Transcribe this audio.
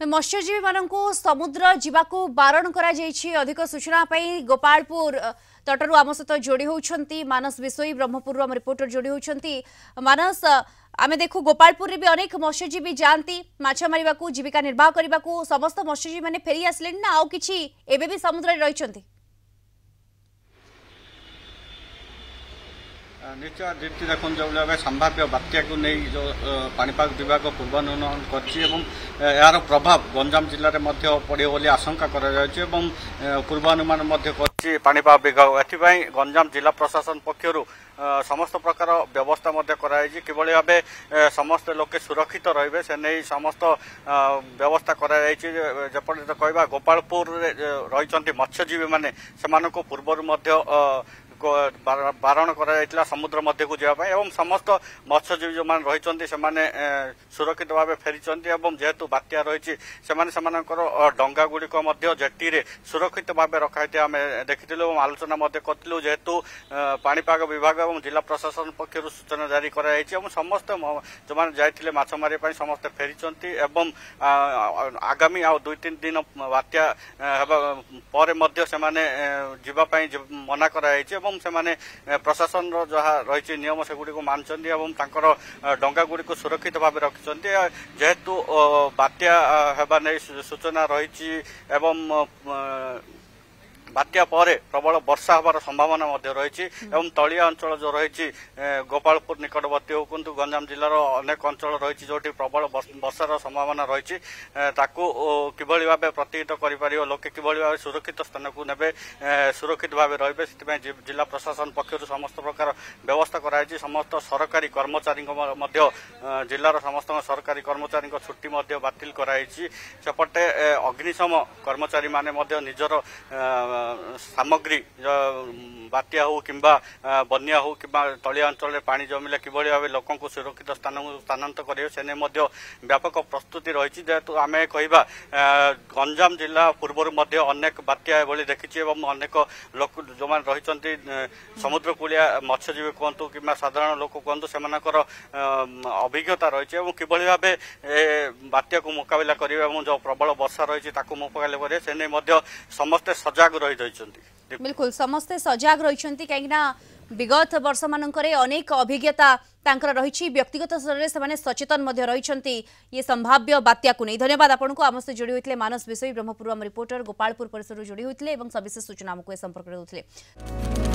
मत्स्यजीवी मानक समुद्र जीवाकू बारण करा जायछि। अधिक सूचना पाई गोपालपुर तटरू आम सहित जोड़ी होती मानस विशोई ब्रह्मपुर आम रिपोर्टर जोड़ी होती। मानस आमे देखू गोपालपुर भी अनेक मत्स्यजीवी जाती माछ मारिबा जीविका निर्वाह करने को समस्त मत्स्यजीवी मैंने फेरी आसले ना आउ किछि एबे भी समुद्र रही निश्चय दीप्ति देखो जो भाव संभाव्य बात्या को नहीं जो पानीपाग विभाग पूर्वानुमान कर प्रभाव गंजाम जिले में पड़ो आशंका पूर्वानुमान पानीपाग विभाग एथपाई गंजाम जिला प्रशासन पक्षर समस्त प्रकार व्यवस्था किभली भाव समस्त लोके सुरक्षित रहिबे से नहीं समस्त व्यवस्था जपरि कहवा गोपालपुर रही मत्स्यजीवी माने से पूर्व बारण कर समुद्र मध्य को जावाई एवं समस्त मत्स्यजीवी जो मैंने रही सुरक्षित भाव फेरी जेहेतु बात्या रही डंगा गुड़िक जेटी सुरक्षित भाव रखाई आम देखी आलोचना करूँ जेहेतु पानीपाग विभाग और जिला प्रशासन पक्षर सूचना जारी कर समस्त जो मैंने जाते माछ मारे समस्ते फेरी आगामी आ 2-3 दिन बात्या पर मना कर प्रशासन जहाँ रही नियम से गुड़ी मानकर डंगा गुड़ी को सुरक्षित भाव रखिंट जेहेतु बात्या हेबा नहीं सूचना रही बात्या पर प्रबल वर्षा हबार संभावना रही तलिया अंचल जो रही गोपालपुर निकटवर्ती हो किंतु गंजाम जिलार अनेक अंचल रही जो प्रबल वर्षार संभावना रही किभली भाव प्रतिहित कर लोके किभली भाव सुरक्षित स्थान को नेबे सुरक्षित भाव रे जिला प्रशासन पक्षर समस्त प्रकार व्यवस्था कराई समस्त सरकारी कर्मचारी जिलार समस्त सरकारी कर्मचारी छुट्टी बातिल कराई सेपटे अग्निशम कर्मचारी माने निजर सामग्री बात्या हो कि बन्या हो कि तलिया अंचल में पानी जमिले किभली भाव लोक सुरक्षित स्थान स्थानांतर करेंगे से व्यापक प्रस्तुति रही जेहेतु आम कहवा गंजाम जिला पूर्व अनेक बात्या एभली देखी अनेक लोक जो मैंने रही समुद्र कूलिया मत्स्यजीवी कहतु कि साधारण लोक कहतु से अभिज्ञता रही किभली भाव बात्या को मुकाबला करेंगे जो प्रबल वर्षा रही मुकाबला करेंगे से समस्ते सजग रही। बिल्कुल समस्ते सजग रही कहीं विगत वर्ष मानक अनेक अभिज्ञता रही व्यक्तिगत स्तर से सचेतन रही ये संभाव्य बात्या को नहीं। धन्यवाद आपको आम से जोड़ी होते मानस विशोई ब्रह्मपुर रिपोर्टर गोपालपुर परिसर जोड़ी होते सविशेष सूचना आमको संपर्क में।